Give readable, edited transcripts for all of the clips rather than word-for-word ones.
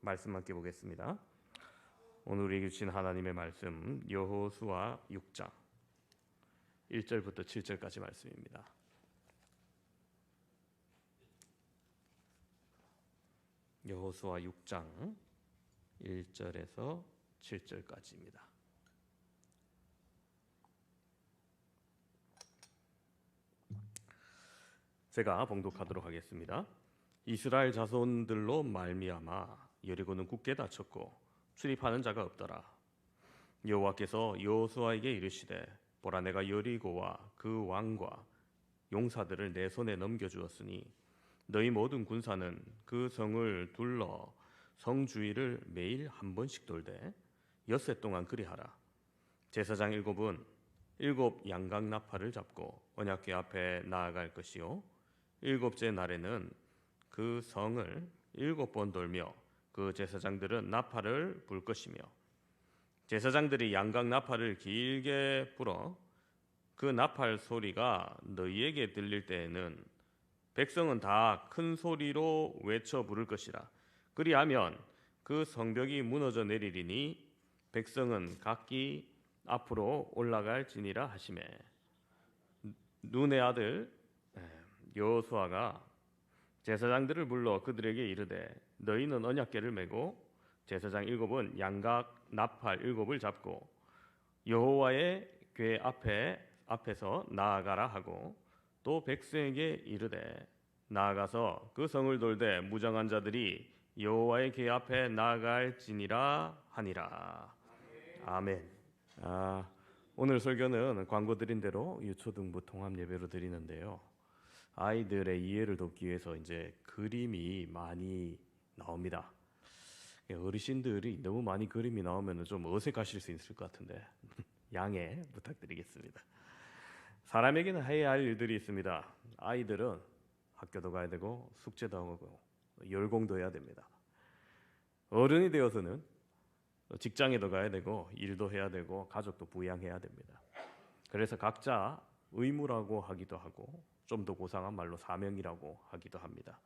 말씀 함께 보겠습니다. 오늘 우리에게 주신 하나님의 말씀 여호수아 6장 1절부터 7절까지 말씀입니다. 여호수아 6장 1절에서 7절까지입니다. 제가 봉독하도록 하겠습니다. 이스라엘 자손들로 말미암아 여리고는 굳게 닫혔고 출입하는 자가 없더라. 여호와께서 여호수아에게 이르시되 보라, 내가 여리고와 그 왕과 용사들을 내 손에 넘겨주었으니 너희 모든 군사는 그 성을 둘러 성 주위를 매일 한 번씩 돌되 엿새 동안 그리하라. 제사장 7은 7 양각 나팔을 잡고 언약궤 앞에 나아갈 것이요 7째 날에는 그 성을 7번 돌며 그 제사장들은 나팔을 불 것이며 제사장들이 양각 나팔을 길게 불어 그 나팔 소리가 너희에게 들릴 때에는 백성은 다 큰 소리로 외쳐 부를 것이라. 그리하면 그 성벽이 무너져 내리리니 백성은 각기 앞으로 올라갈지니라 하시매, 눈의 아들 여호수아가 제사장들을 불러 그들에게 이르되 너희는 언약궤를 메고 제사장 7은 양각 나팔 7을 잡고 여호와의 궤 앞에서 나아가라 하고 또 백성에게 이르되 나아가서 그 성을 돌되 무장한 자들이 여호와의 궤 앞에 나아갈지니라 하니라. 아멘. 오늘 설교는 광고 드린 대로 유초등부 통합 예배로 드리는데요. 아이들의 이해를 돕기 위해서 이제 그림이 많이 나옵니다. 어르신들이 너무 많이 그림이 나오면 좀 어색하실 수 있을 것 같은데 양해 부탁드리겠습니다. 사람에게는 해야 할 일들이 있습니다. 아이들은 학교도 가야 되고 숙제도 하고 열공도 해야 됩니다. 어른이 되어서는 직장에도 가야 되고 일도 해야 되고 가족도 부양해야 됩니다. 그래서 각자 의무라고 하기도 하고 좀 더 고상한 말로 사명이라고 하기도 합니다.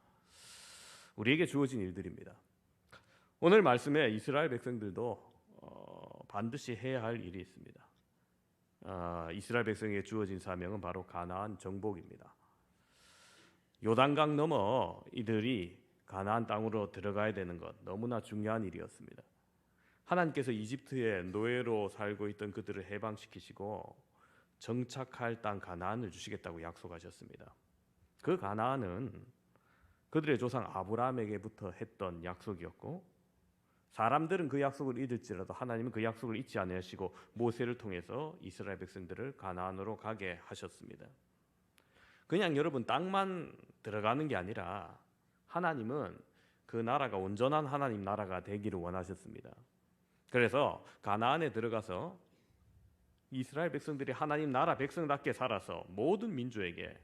우리에게 주어진 일들입니다. 오늘 말씀에 이스라엘 백성들도 반드시 해야 할 일이 있습니다. 이스라엘 백성에게 주어진 사명은 바로 가나안 정복입니다. 요단강 넘어 이들이 가나안 땅으로 들어가야 되는 것, 너무나 중요한 일이었습니다. 하나님께서 이집트의 노예로 살고 있던 그들을 해방시키시고 정착할 땅 가나안을 주시겠다고 약속하셨습니다. 그 가나안은 그들의 조상 아브라함에게부터 했던 약속이었고 사람들은 그 약속을 잊을지라도 하나님은 그 약속을 잊지 않으시고 모세를 통해서 이스라엘 백성들을 가나안으로 가게 하셨습니다. 그냥 여러분 땅만 들어가는 게 아니라 하나님은 그 나라가 온전한 하나님 나라가 되기를 원하셨습니다. 그래서 가나안에 들어가서 이스라엘 백성들이 하나님 나라 백성답게 살아서 모든 민족에게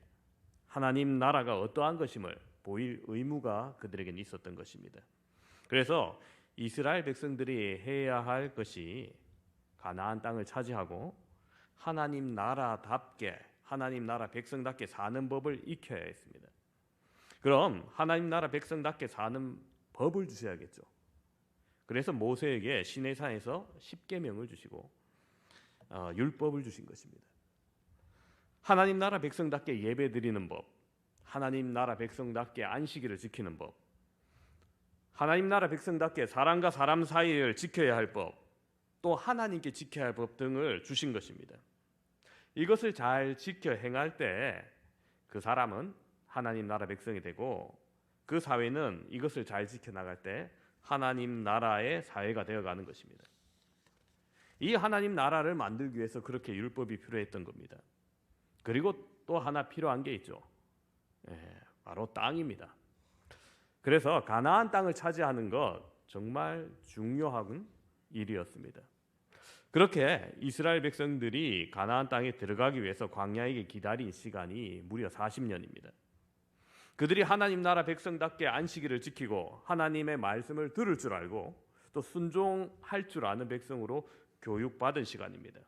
하나님 나라가 어떠한 것임을 보일 의무가 그들에게는 있었던 것입니다. 그래서 이스라엘 백성들이 해야 할 것이 가나안 땅을 차지하고 하나님 나라답게 하나님 나라 백성답게 사는 법을 익혀야 했습니다. 그럼 하나님 나라 백성답게 사는 법을 주셔야겠죠. 그래서 모세에게 시내산에서 10계명을 주시고 율법을 주신 것입니다. 하나님 나라 백성답게 예배드리는 법, 하나님 나라 백성답게 안식일을 지키는 법, 하나님 나라 백성답게 사람과 사람 사이를 지켜야 할 법, 또 하나님께 지켜야 할 법 등을 주신 것입니다. 이것을 잘 지켜 행할 때 그 사람은 하나님 나라 백성이 되고 그 사회는 이것을 잘 지켜나갈 때 하나님 나라의 사회가 되어가는 것입니다. 이 하나님 나라를 만들기 위해서 그렇게 율법이 필요했던 겁니다. 그리고 또 하나 필요한 게 있죠. 바로 땅입니다. 그래서 가나안 땅을 차지하는 것 정말 중요한 일이었습니다. 그렇게 이스라엘 백성들이 가나안 땅에 들어가기 위해서 광야에게 기다린 시간이 무려 40년입니다. 그들이 하나님 나라 백성답게 안식일을 지키고 하나님의 말씀을 들을 줄 알고 또 순종할 줄 아는 백성으로 교육받은 시간입니다.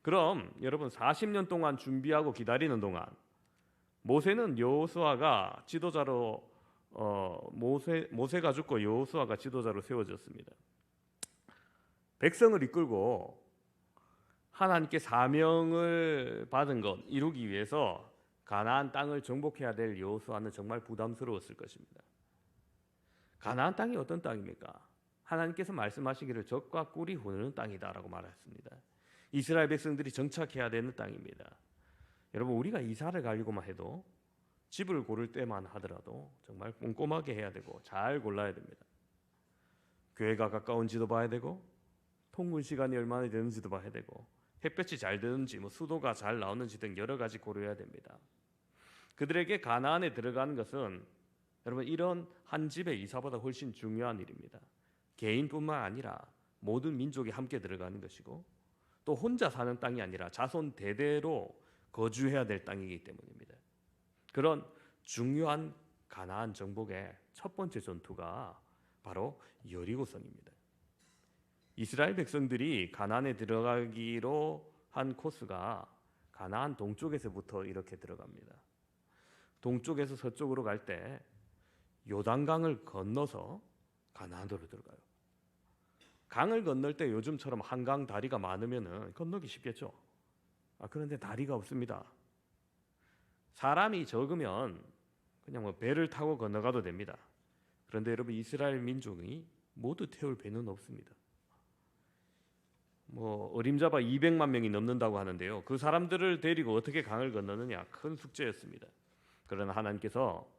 그럼 여러분 40년 동안 준비하고 기다리는 동안 모세는 여호수아가 지도자로 모세가 죽고 여호수아가 지도자로 세워졌습니다. 백성을 이끌고 하나님께 사명을 받은 것 이루기 위해서 가나안 땅을 정복해야 될 여호수아는 정말 부담스러웠을 것입니다. 가나안 땅이 어떤 땅입니까? 하나님께서 말씀하시기를 젖과 꿀이 흐르는 땅이다라고 말했습니다. 이스라엘 백성들이 정착해야 되는 땅입니다. 여러분, 우리가 이사를 가려고만 해도 집을 고를 때만 하더라도 정말 꼼꼼하게 해야 되고 잘 골라야 됩니다. 교회가 가까운지도 봐야 되고 통근 시간이 얼마나 되는지도 봐야 되고 햇볕이 잘 드는지 수도가 잘 나오는지 등 여러 가지 고려해야 됩니다. 그들에게 가나안에 들어가는 것은 여러분 이런 한 집의 이사보다 훨씬 중요한 일입니다. 개인뿐만 아니라 모든 민족이 함께 들어가는 것이고 또 혼자 사는 땅이 아니라 자손 대대로 거주해야 될 땅이기 때문입니다. 그런 중요한 가나안 정복의 첫 번째 전투가 바로 여리고성입니다. 이스라엘 백성들이 가나안에 들어가기로 한 코스가 가나안 동쪽에서부터 이렇게 들어갑니다. 동쪽에서 서쪽으로 갈 때 요단강을 건너서 가나안으로 들어가요. 강을 건널 때 요즘처럼 한강 다리가 많으면 건너기 쉽겠죠. 그런데 다리가 없습니다. 사람이 적으면 그냥 배를 타고 건너가도 됩니다. 그런데 여러분 이스라엘 민족이 모두 태울 배는 없습니다. 어림잡아 200만 명이 넘는다고 하는데요. 그 사람들을 데리고 어떻게 강을 건너느냐 큰 숙제였습니다. 그러나 하나님께서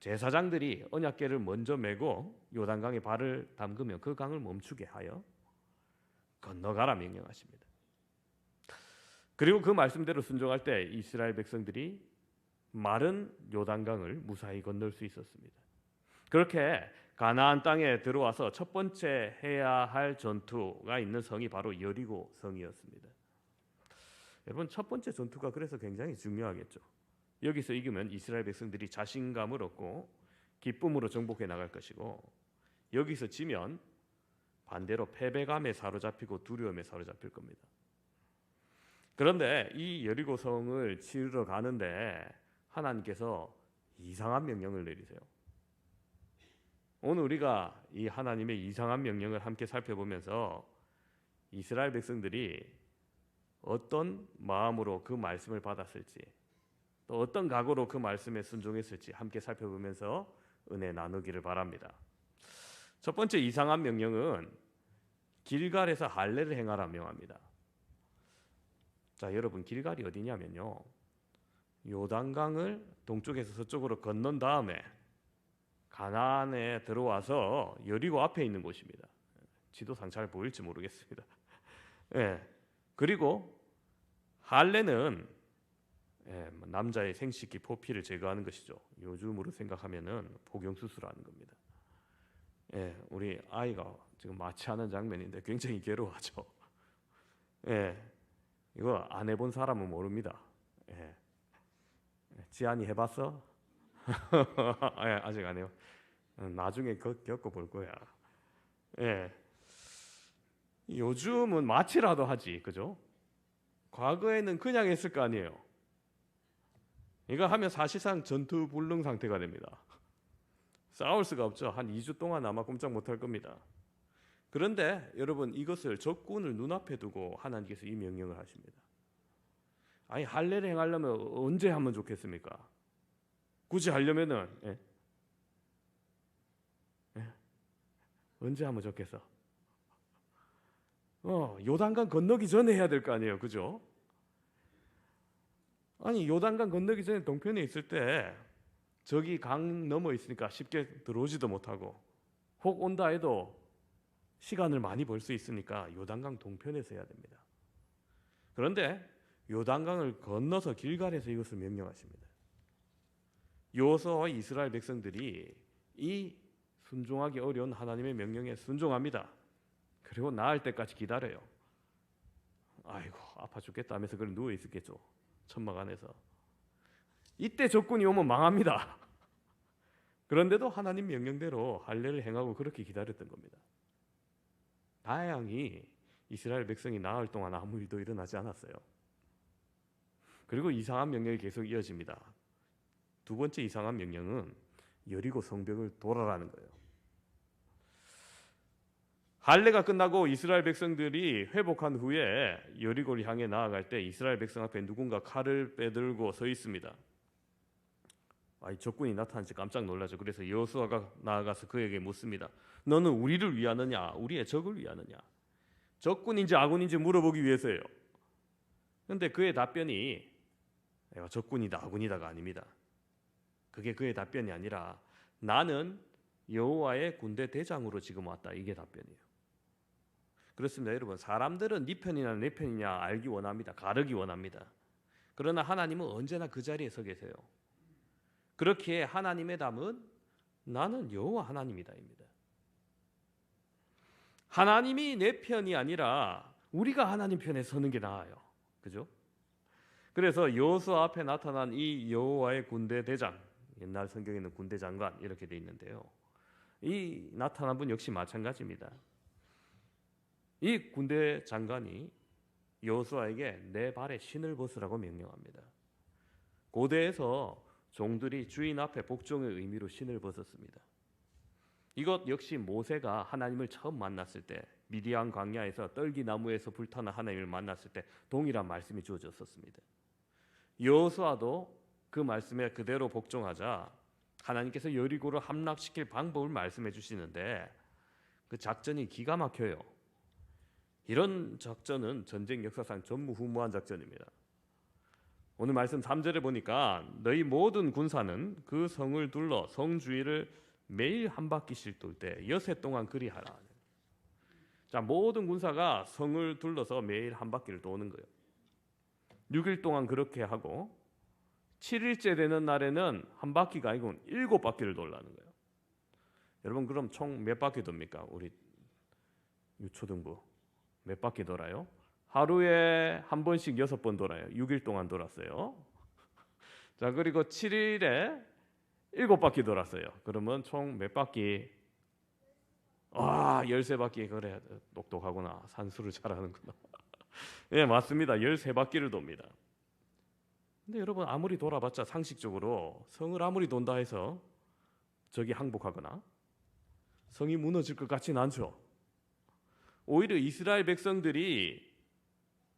제사장들이 언약궤를 먼저 메고 요단강에 발을 담그면 그 강을 멈추게 하여 건너가라 명령하십니다. 그리고 그 말씀대로 순종할 때 이스라엘 백성들이 마른 요단강을 무사히 건널 수 있었습니다. 그렇게 가나안 땅에 들어와서 첫 번째 해야 할 전투가 있는 성이 바로 여리고 성이었습니다. 여러분 첫 번째 전투가 그래서 굉장히 중요하겠죠. 여기서 이기면 이스라엘 백성들이 자신감을 얻고 기쁨으로 정복해 나갈 것이고 여기서 지면 반대로 패배감에 사로잡히고 두려움에 사로잡힐 겁니다. 그런데 이 여리고성을 치르러 가는데 하나님께서 이상한 명령을 내리세요. 오늘 우리가 이 하나님의 이상한 명령을 함께 살펴보면서 이스라엘 백성들이 어떤 마음으로 그 말씀을 받았을지 또 어떤 각오로 그 말씀에 순종했을지 함께 살펴보면서 은혜 나누기를 바랍니다. 첫 번째 이상한 명령은 길갈에서 할례를 행하라 명합니다. 자, 여러분 길갈이 어디냐면요. 요단강을 동쪽에서 서쪽으로 건넌 다음에 가나안에 들어와서 여리고 앞에 있는 곳입니다. 지도상 잘 보일지 모르겠습니다. 그리고 할례는 남자의 생식기 포피를 제거하는 것이죠. 요즘으로 생각하면은 복용 수술하는 겁니다. 우리 아이가 지금 마취하는 장면인데 굉장히 괴로워하죠. 이거 안 해본 사람은 모릅니다. 지안이 해봤어? 아직 안 해요. 나중에 겪어볼 거야. 요즘은 마취라도 하지, 그죠? 과거에는 그냥 했을 거 아니에요. 이거 하면 사실상 전투불능 상태가 됩니다. 싸울 수가 없죠. 한 2주 동안 아마 꼼짝 못할 겁니다. 그런데 여러분 이것을 적군을 눈앞에 두고 하나님께서 이 명령을 하십니다. 아니 할례를 행하려면 언제 하면 좋겠습니까? 굳이 하려면은 언제 하면 좋겠어? 요단강 건너기 전에 해야 될 거 아니에요, 그죠? 아니 요단강 건너기 전에 동편에 있을 때 저기 강 넘어 있으니까 쉽게 들어오지도 못하고 혹 온다 해도 시간을 많이 벌 수 있으니까 요단강 동편에서 해야 됩니다. 그런데 요단강을 건너서 길갈에서 이것을 명령하십니다. 여호수아와 이스라엘 백성들이 이 순종하기 어려운 하나님의 명령에 순종합니다. 그리고 나을 때까지 기다려요. 아이고 아파 죽겠다 하면서 그걸 누워 있었겠죠. 천막 안에서. 이때 적군이 오면 망합니다. 그런데도 하나님 명령대로 할례를 행하고 그렇게 기다렸던 겁니다. 다행히 이스라엘 백성이 나흘 동안 아무 일도 일어나지 않았어요. 그리고 이상한 명령이 계속 이어집니다. 두 번째 이상한 명령은 여리고 성벽을 돌아라는 거예요. 할례가 끝나고 이스라엘 백성들이 회복한 후에 여리고를 향해 나아갈 때 이스라엘 백성 앞에 누군가 칼을 빼들고 서 있습니다. 적군이 나타난지 깜짝 놀라죠. 그래서 여호수아가 나아가서 그에게 묻습니다. 너는 우리를 위하느냐 우리의 적을 위하느냐? 적군인지 아군인지 물어보기 위해서예요. 그런데 그의 답변이 적군이다 아군이다가 아닙니다. 그게 그의 답변이 아니라 나는 여호와의 군대 대장으로 지금 왔다. 이게 답변이에요. 그렇습니다. 여러분, 사람들은 네 편이냐 내 편이냐 알기 원합니다. 가르기 원합니다. 그러나 하나님은 언제나 그 자리에 서 계세요. 그렇기에 하나님의 답은 나는 여호와 하나님이다입니다. 하나님이 내 편이 아니라 우리가 하나님 편에 서는 게 나아요. 그죠? 그래서 여호수아 앞에 나타난 이 여호와의 군대 대장, 옛날 성경에는 군대 장관 이렇게 돼 있는데요. 이 나타난 분 역시 마찬가지입니다. 이 군대 장관이 여호수아에게 내 발에 신을 벗으라고 명령합니다. 고대에서 종들이 주인 앞에 복종의 의미로 신을 벗었습니다. 이것 역시 모세가 하나님을 처음 만났을 때 미디안 광야에서 떨기나무에서 불타는 하나님을 만났을 때 동일한 말씀이 주어졌었습니다. 여호수아도 그 말씀에 그대로 복종하자 하나님께서 여리고를 함락시킬 방법을 말씀해 주시는데 그 작전이 기가 막혀요. 이런 작전은 전쟁 역사상 전무후무한 작전입니다. 오늘 말씀 3절에 보니까 너희 모든 군사는 그 성을 둘러 성 주위를 매일 한 바퀴씩 돌 때 여세 동안 그리하라. 자, 모든 군사가 성을 둘러서 매일 한 바퀴를 도는 거예요. 6일 동안 그렇게 하고 7일째 되는 날에는 한 바퀴가 아니고 7바퀴를 돌라는 거예요. 여러분, 그럼 총 몇 바퀴 돕니까? 우리 유초등부 몇 바퀴 돌아요? 하루에 한 번씩 6번 돌아요. 6일 동안 돌았어요. 자, 그리고 7일에 7바퀴 돌았어요. 그러면 총 몇 바퀴? 13바퀴. 그래, 똑똑하구나. 산수를 잘하는구나. 예, 맞습니다. 13바퀴를 돕니다. 근데 여러분, 아무리 돌아봤자 상식적으로 성을 아무리 돈다 해서 적이 항복하거나 성이 무너질 것 같지는 않죠. 오히려 이스라엘 백성들이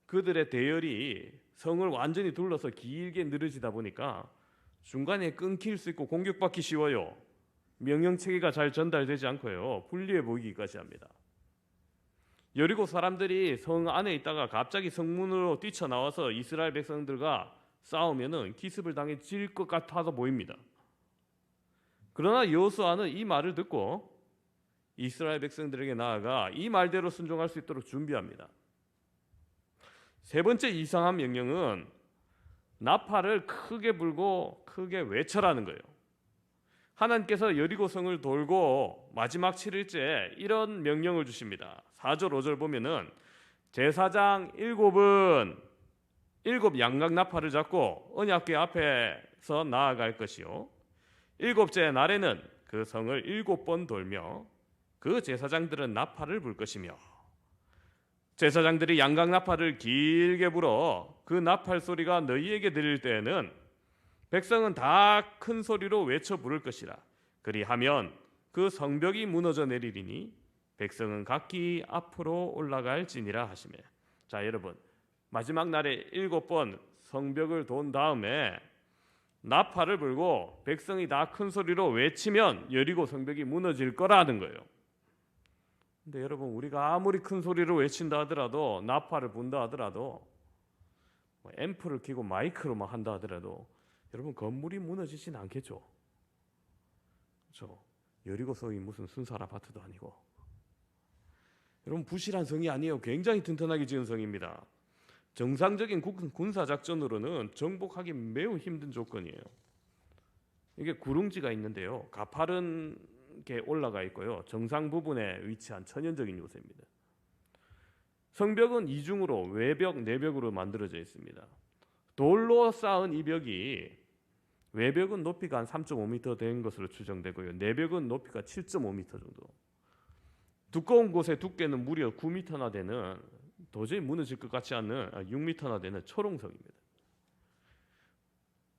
그들의 대열이 성을 완전히 둘러서 길게 늘어지다 보니까 중간에 끊길 수 있고 공격받기 쉬워요. 명령체계가 잘 전달되지 않고요. 불리해 보이기까지 합니다. 여리고 사람들이 성 안에 있다가 갑자기 성문으로 뛰쳐나와서 이스라엘 백성들과 싸우면은 기습을 당해질 것 같아서 보입니다. 그러나 여호수아는 이 말을 듣고 이스라엘 백성들에게 나아가 이 말대로 순종할 수 있도록 준비합니다. 세 번째 이상한 명령은 나팔을 크게 불고 크게 외쳐라는 거예요. 하나님께서 여리고 성을 돌고 마지막 7일째 이런 명령을 주십니다. 4절 5절 보면은 제사장 7은 7 양각 나팔을 잡고 언약궤 앞에서 나아갈 것이요 7째 날에는 그 성을 7번 돌며 그 제사장들은 나팔을 불 것이며 제사장들이 양각 나팔을 길게 불어 그 나팔 소리가 너희에게 들릴 때에는 백성은 다 큰 소리로 외쳐 부를 것이라. 그리하면 그 성벽이 무너져 내리리니 백성은 각기 앞으로 올라갈지니라 하시매. 자, 여러분, 마지막 날에 7번 성벽을 돈 다음에 나팔을 불고 백성이 다 큰 소리로 외치면 여리고 성벽이 무너질 거라는 거예요. 근데 여러분, 우리가 아무리 큰 소리로 외친다 하더라도 나팔을 분다 하더라도 앰프를 켜고 마이크로만 한다 하더라도 여러분 건물이 무너지진 않겠죠. 그렇죠? 여리고 성이 무슨 순살 아파트도 아니고 여러분 부실한 성이 아니에요. 굉장히 튼튼하게 지은 성입니다. 정상적인 군사 작전으로는 정복하기 매우 힘든 조건이에요. 이게 구릉지가 있는데요. 가파른 게 올라가 있고요. 정상 부분에 위치한 천연적인 요새입니다. 성벽은 이중으로 외벽, 내벽으로 만들어져 있습니다. 돌로 쌓은 이 벽이 외벽은 높이가 한 3.5m 된 것으로 추정되고요. 내벽은 높이가 7.5m 정도. 두꺼운 곳의 두께는 무려 9m나 되는 도저히 무너질 것 같지 않는 6m나 되는 초롱성입니다.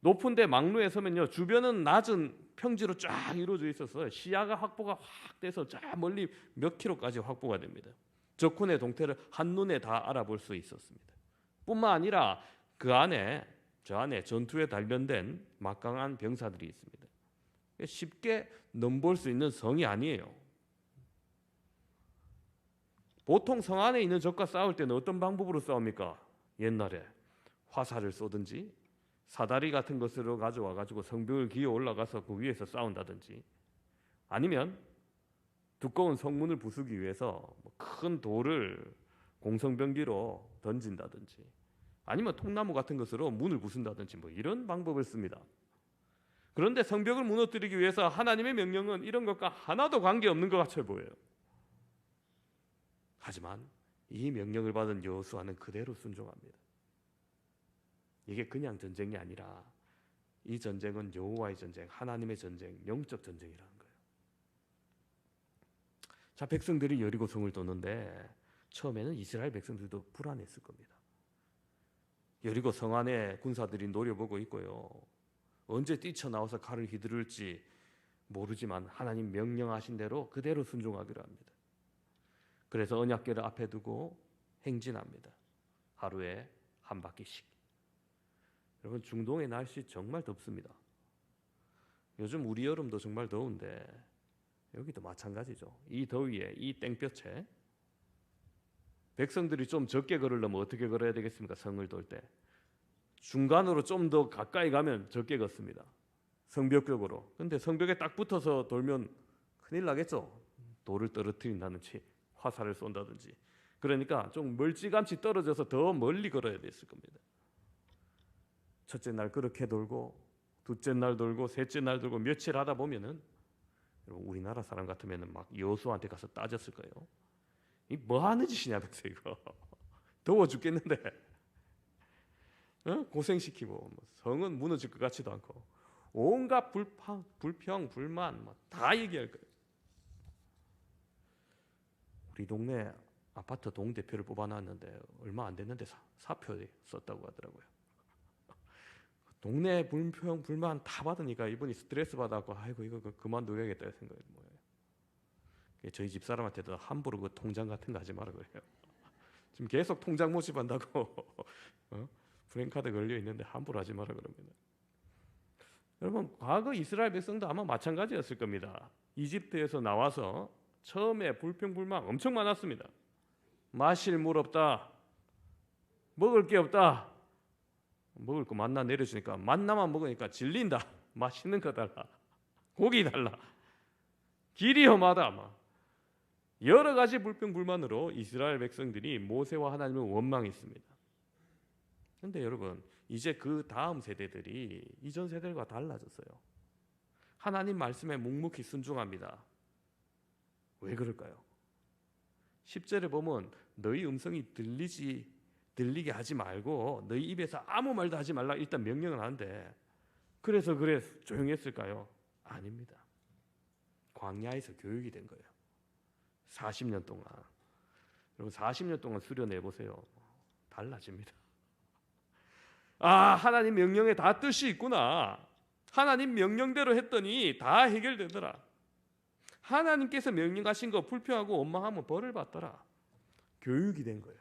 높은데 막루에 서면요, 주변은 낮은 평지로 쫙 이루어져 있어서 시야가 확보가 확 돼서 저 멀리 몇 킬로까지 확보가 됩니다. 적군의 동태를 한눈에 다 알아볼 수 있었습니다. 뿐만 아니라 저 안에 전투에 단련된 막강한 병사들이 있습니다. 쉽게 넘볼 수 있는 성이 아니에요. 보통 성 안에 있는 적과 싸울 때는 어떤 방법으로 싸웁니까? 옛날에 화살을 쏘든지 사다리 같은 것으로 가져와 가지고 성벽을 기어 올라가서 그 위에서 싸운다든지, 아니면 두꺼운 성문을 부수기 위해서 큰 돌을 공성병기로 던진다든지, 아니면 통나무 같은 것으로 문을 부순다든지 이런 방법을 씁니다. 그런데 성벽을 무너뜨리기 위해서 하나님의 명령은 이런 것과 하나도 관계없는 것 같아 보여요. 하지만 이 명령을 받은 여호수아는 그대로 순종합니다. 이게 그냥 전쟁이 아니라 이 전쟁은 여호와의 전쟁, 하나님의 전쟁, 영적 전쟁이라는 거예요. 자, 백성들이 여리고성을 도는데 처음에는 이스라엘 백성들도 불안했을 겁니다. 여리고 성 안에 군사들이 노려보고 있고요, 언제 뛰쳐나와서 칼을 휘두를지 모르지만 하나님 명령하신 대로 그대로 순종하기로 합니다. 그래서 언약궤를 앞에 두고 행진합니다. 하루에 한 바퀴씩. 여러분, 중동의 날씨 정말 덥습니다. 요즘 우리 여름도 정말 더운데 여기도 마찬가지죠. 이 더위에, 이 땡볕에 백성들이 좀 적게 걸으려면 어떻게 걸어야 되겠습니까? 성을 돌 때 중간으로 좀 더 가까이 가면 적게 걷습니다. 성벽 쪽으로. 근데 성벽에 딱 붙어서 돌면 큰일 나겠죠. 돌을 떨어뜨린다든지 화살을 쏜다든지. 그러니까 좀 멀찌감치 떨어져서 더 멀리 걸어야 됐을 겁니다. 첫째 날 그렇게 돌고, 둘째 날 돌고, 셋째 날 돌고, 며칠 하다 보면은, 여러분, 우리나라 사람 같으면은 막 여호수아한테 가서 따졌을 거예요. 이 뭐 하는 짓이냐, 백세 이거. 더워 죽겠는데. 고생시키고 성은 무너질 것 같지도 않고 온갖 불평, 불만 다 얘기할 거예요. 우리 동네 아파트 동대표를 뽑아놨는데 얼마 안 됐는데 사표 썼다고 하더라고요. 동네 불평, 불만 다 받으니까 이분이 스트레스 받아갖고 아이고 이거 그만둬야겠다 생각이 뭐예요. 저희 집 사람한테도 함부로 그 통장 같은 거 하지 말라 그래요. 지금 계속 통장 모집한다고 프랜카드 걸려 있는데 함부로 하지 마라 그럽니다. 여러분, 과거 이스라엘 백성도 아마 마찬가지였을 겁니다. 이집트에서 나와서 처음에 불평불만 엄청 많았습니다. 마실 물 없다, 먹을 게 없다, 먹을 거 만나 내려주니까 만나만 먹으니까 질린다, 맛있는 거 달라, 고기 달라, 길이 험하다, 여러 가지 불평불만으로 이스라엘 백성들이 모세와 하나님을 원망했습니다. 그런데 여러분, 이제 그 다음 세대들이 이전 세대들과 달라졌어요. 하나님 말씀에 묵묵히 순종합니다. 왜 그럴까요? 10절에 보면 너희 음성이 들리게 하지 말고 너희 입에서 아무 말도 하지 말라 일단 명령을 하는데, 그래서 조용히 했을까요? 아닙니다. 광야에서 교육이 된 거예요. 40년 동안. 여러분, 40년 동안 수련해 보세요. 달라집니다. 아, 하나님 명령에 다 뜻이 있구나. 하나님 명령대로 했더니 다 해결되더라. 하나님께서 명령하신 거 불평하고 원망하면 벌을 받더라. 교육이 된 거예요.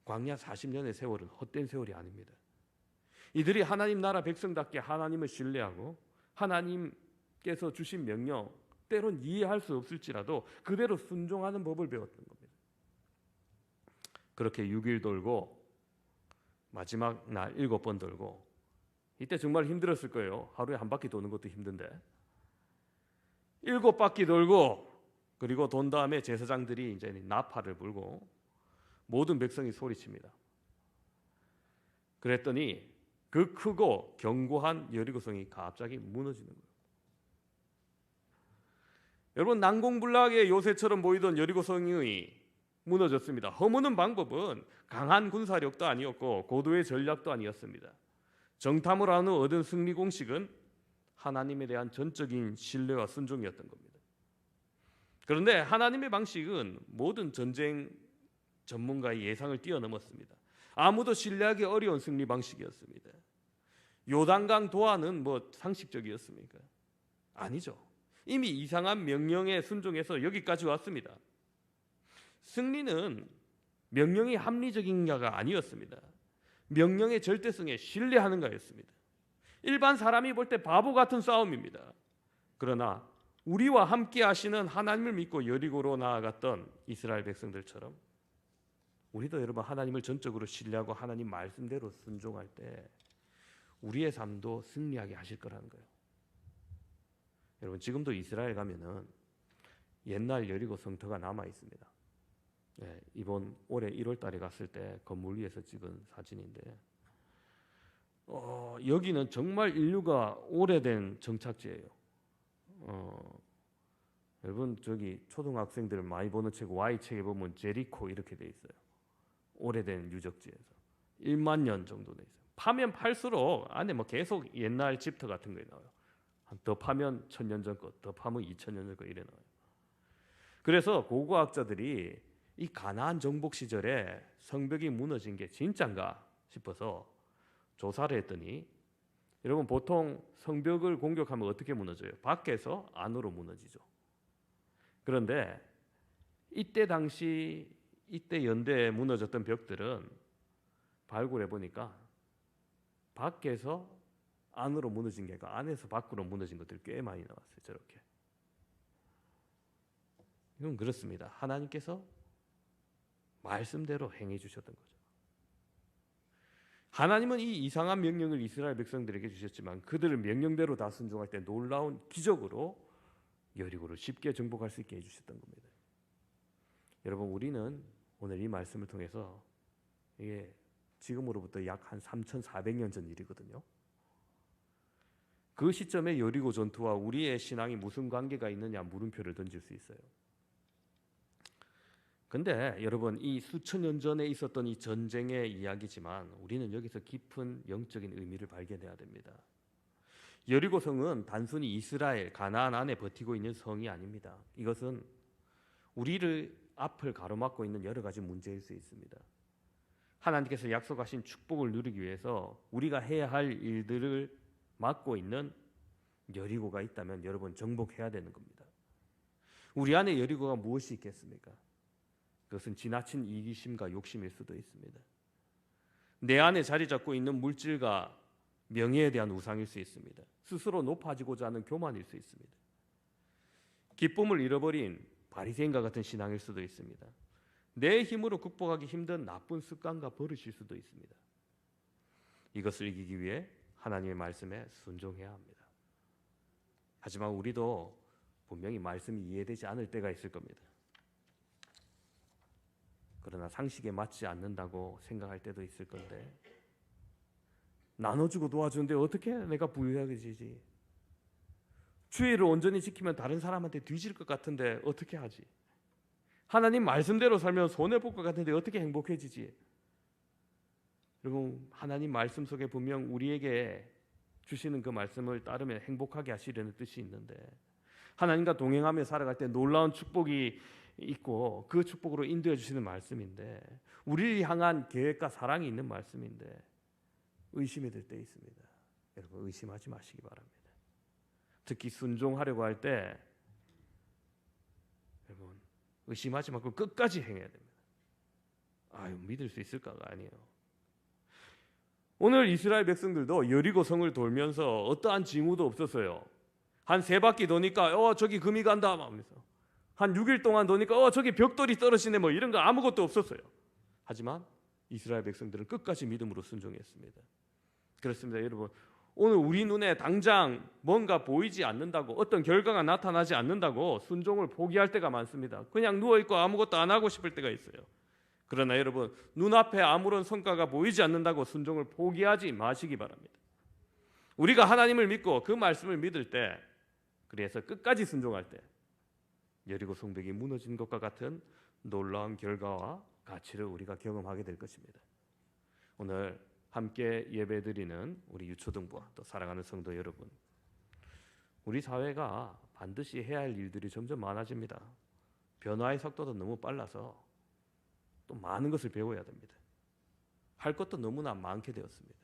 광야 40년의 세월은 헛된 세월이 아닙니다. 이들이 하나님 나라 백성답게 하나님을 신뢰하고 하나님께서 주신 명령, 때론 이해할 수 없을지라도 그대로 순종하는 법을 배웠던 겁니다. 그렇게 6일 돌고 마지막 날 7번 돌고, 이때 정말 힘들었을 거예요. 하루에 한 바퀴 도는 것도 힘든데 7바퀴 돌고, 그리고 돈 다음에 제사장들이 이제 나팔을 불고 모든 백성이 소리칩니다. 그랬더니 그 크고 견고한 여리고성이 갑자기 무너지는 거예요. 여러분, 난공불락의 요새처럼 보이던 여리고성이 무너졌습니다. 허무는 방법은 강한 군사력도 아니었고 고도의 전략도 아니었습니다. 정탐을 한 후 얻은 승리 공식은 하나님에 대한 전적인 신뢰와 순종이었던 겁니다. 그런데 하나님의 방식은 모든 전쟁 전문가의 예상을 뛰어넘었습니다. 아무도 신뢰하기 어려운 승리 방식이었습니다. 요단강 도하는 뭐 상식적이었습니까? 아니죠. 이미 이상한 명령에 순종해서 여기까지 왔습니다. 승리는 명령이 합리적인가가 아니었습니다. 명령의 절대성에 신뢰하는가였습니다. 일반 사람이 볼 때 바보 같은 싸움입니다. 그러나 우리와 함께 하시는 하나님을 믿고 여리고로 나아갔던 이스라엘 백성들처럼 우리도 여러분 하나님을 전적으로 신뢰하고 하나님 말씀대로 순종할 때 우리의 삶도 승리하게 하실 거라는 거예요. 여러분 지금도 이스라엘 가면은 옛날 여리고 성터가 남아 있습니다. 이번 올해 1월 달에 갔을 때 건물 위에서 찍은 사진인데 여기는 정말 인류가 오래된 정착지예요. 여러분 저기 초등학생들 많이 보는 책 Y책에 보면 제리코 이렇게 돼 있어요. 오래된 유적지에서 1만 년 정도 돼 있어요. 파면 팔수록 안에 뭐 계속 옛날 집터 같은 거 나와요. 더 파면 1000년 전 거, 더 파면 2000년 전 거 이래 나와요. 그래서 고고학자들이 이 가나안 정복 시절에 성벽이 무너진 게 진짠가 싶어서 조사를 했더니 여러분 보통 성벽을 공격하면 어떻게 무너져요? 밖에서 안으로 무너지죠. 그런데 이때 연대에 무너졌던 벽들은 발굴해 보니까 밖에서 안으로 무너진 게 아니고 안에서 밖으로 무너진 것들이 꽤 많이 나왔어요. 저렇게. 이건 그렇습니다. 하나님께서 말씀대로 행해 주셨던 거죠. 하나님은 이 이상한 명령을 이스라엘 백성들에게 주셨지만 그들을 명령대로 다 순종할 때 놀라운 기적으로 여리고를 쉽게 정복할 수 있게 해주셨던 겁니다. 여러분 우리는 오늘 이 말씀을 통해서 이게 지금으로부터 약 한 3,400년 전 일이거든요. 그 시점에 여리고 전투와 우리의 신앙이 무슨 관계가 있느냐 물음표를 던질 수 있어요. 근데 여러분 이 수천 년 전에 있었던 이 전쟁의 이야기지만 우리는 여기서 깊은 영적인 의미를 발견해야 됩니다. 여리고 성은 단순히 이스라엘 가나안 안에 버티고 있는 성이 아닙니다. 이것은 우리를 앞을 가로막고 있는 여러 가지 문제일 수 있습니다. 하나님께서 약속하신 축복을 누리기 위해서 우리가 해야 할 일들을 막고 있는 여리고가 있다면 여러분 정복해야 되는 겁니다. 우리 안에 여리고가 무엇이 있겠습니까? 그것은 지나친 이기심과 욕심일 수도 있습니다. 내 안에 자리 잡고 있는 물질과 명예에 대한 우상일 수 있습니다. 스스로 높아지고자 하는 교만일 수 있습니다. 기쁨을 잃어버린 바리새인과 같은 신앙일 수도 있습니다. 내 힘으로 극복하기 힘든 나쁜 습관과 버릇일 수도 있습니다. 이것을 이기기 위해 하나님의 말씀에 순종해야 합니다. 하지만 우리도 분명히 말씀이 이해되지 않을 때가 있을 겁니다. 그러나 상식에 맞지 않는다고 생각할 때도 있을 건데 나눠주고 도와주는데 어떻게 내가 부유해지지? 주의를 온전히 지키면 다른 사람한테 뒤질 것 같은데 어떻게 하지? 하나님 말씀대로 살면 손해볼 것 같은데 어떻게 행복해지지? 여러분 하나님 말씀 속에 분명 우리에게 주시는 그 말씀을 따르면 행복하게 하시려는 뜻이 있는데 하나님과 동행하며 살아갈 때 놀라운 축복이 있고 그 축복으로 인도해 주시는 말씀인데 우리를 향한 계획과 사랑이 있는 말씀인데 의심이 들 때 있습니다. 여러분 의심하지 마시기 바랍니다. 특히 순종하려고 할 때 여러분 의심하지 말고 끝까지 행해야 됩니다. 믿을 수 있을까가 아니에요. 오늘 이스라엘 백성들도 여리고 성을 돌면서 어떠한 징후도 없었어요. 한 3바퀴 도니까 저기 금이 간다 하면서 한 6일 동안 도니까 저기 벽돌이 떨어지네 뭐 이런 거 아무것도 없었어요. 하지만 이스라엘 백성들은 끝까지 믿음으로 순종했습니다. 그렇습니다. 여러분 오늘 우리 눈에 당장 뭔가 보이지 않는다고 어떤 결과가 나타나지 않는다고 순종을 포기할 때가 많습니다. 그냥 누워있고 아무것도 안 하고 싶을 때가 있어요. 그러나 여러분 눈앞에 아무런 성과가 보이지 않는다고 순종을 포기하지 마시기 바랍니다. 우리가 하나님을 믿고 그 말씀을 믿을 때 그래서 끝까지 순종할 때 여리고 성벽이 무너진 것과 같은 놀라운 결과와 가치를 우리가 경험하게 될 것입니다. 오늘 함께 예배드리는 우리 유초등부와 또 사랑하는 성도 여러분, 우리 사회가 반드시 해야 할 일들이 점점 많아집니다. 변화의 속도도 너무 빨라서 또 많은 것을 배워야 됩니다. 할 것도 너무나 많게 되었습니다.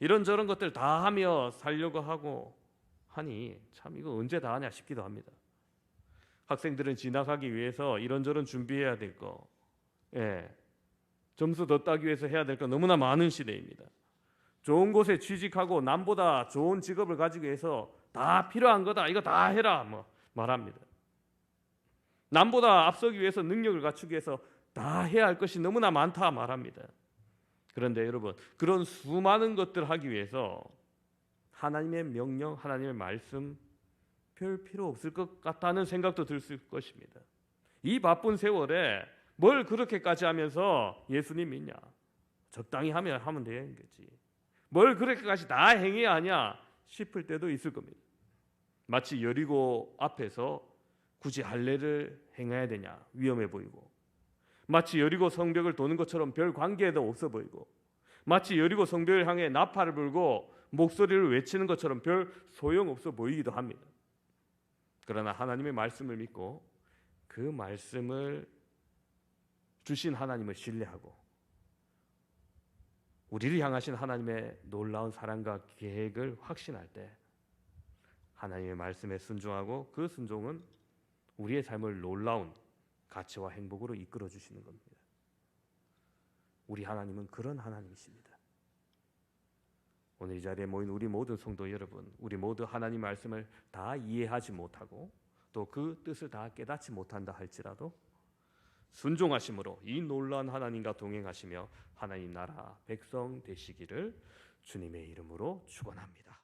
이런저런 것들 다 하며 살려고 하고 하니 참 이거 언제 다 하냐 싶기도 합니다. 학생들은 진학하기 위해서 이런저런 준비해야 될 거, 점수 더 따기 위해서 해야 될 거 너무나 많은 시대입니다. 좋은 곳에 취직하고 남보다 좋은 직업을 가지기 위해서 다 필요한 거다. 이거 다 해라 말합니다. 남보다 앞서기 위해서 능력을 갖추기 위해서 다 해야 할 것이 너무나 많다 말합니다. 그런데 여러분, 그런 수많은 것들을 하기 위해서 하나님의 명령, 하나님의 말씀 별 필요 없을 것 같다는 생각도 들 것입니다. 이 바쁜 세월에 뭘 그렇게까지 하면서 예수님 믿냐? 적당히 하면 되는 거지. 뭘 그렇게까지 다 행해야 하냐 싶을 때도 있을 겁니다. 마치 여리고 앞에서 굳이 할례를 행해야 되냐 위험해 보이고, 마치 여리고 성벽을 도는 것처럼 별 관계도 없어 보이고, 마치 여리고 성벽을 향해 나팔을 불고 목소리를 외치는 것처럼 별 소용없어 보이기도 합니다. 그러나 하나님의 말씀을 믿고 그 말씀을 주신 하나님을 신뢰하고 우리를 향하신 하나님의 놀라운 사랑과 계획을 확신할 때 하나님의 말씀에 순종하고 그 순종은 우리의 삶을 놀라운 가치와 행복으로 이끌어 주시는 겁니다. 우리 하나님은 그런 하나님이십니다. 오늘 이 자리에 모인 우리 모든 성도 여러분, 우리 모두 하나님 말씀을 다 이해하지 못하고 또 그 뜻을 다 깨닫지 못한다 할지라도 순종하심으로 이 놀라운 하나님과 동행하시며 하나님 나라 백성 되시기를 주님의 이름으로 축원합니다.